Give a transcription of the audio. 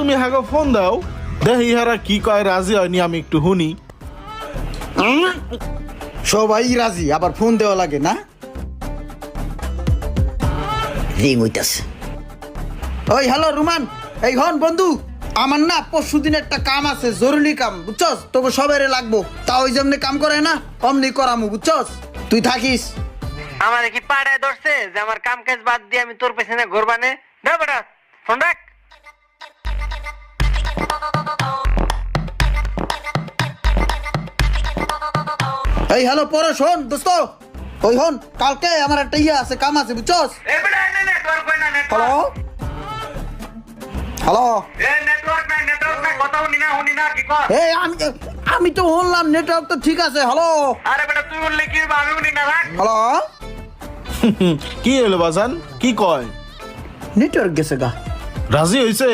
তুমি Hago phone দাও, দেখি ইহারা কি কয়, রাজি হয়নি আমি একটু শুনি। সবাই রাজি, আবার ফোন দেওয়া লাগে না? রিং হইতাছে। ওই হ্যালো রুমান, এই হন বন্ধু, আমার না পরশুদিন একটা কাম আছে, জরুরি কাম, বুঝছস? তোকে সবাই লাগবো, তা ওই যেমনি কাম করে না অমনি করামু, বুঝছস? তুই থাকিস। আমার কি পাড়ায় ধরছে যে আমার কাম কাজ বাদ দিয়ে আমি তোর পেছনে ঘুরবানে? না বেটা, ফোন রাখ। এই হ্যালো পরে শোন দোস্ত, ওই হন কালকে আমার একটা ইয়ে আছে, কাম আছে, বুঝছস? এ বেটা, নেটওয়ার্ক কই না, হ্যালো হ্যালো। নেটওয়ার্ক নাই, কথা শুনি না কি কর? এই আমি তো শুনলাম নেটওয়ার্ক তো ঠিক আছে। হ্যালো আরে বেটা, তুই বললি কি হবে, আমি শুনি না, রাখ। হ্যালো। কি হলো বাজান, কি কয়? নেটওয়ার্ক গেছে গা। রাজি হইছে?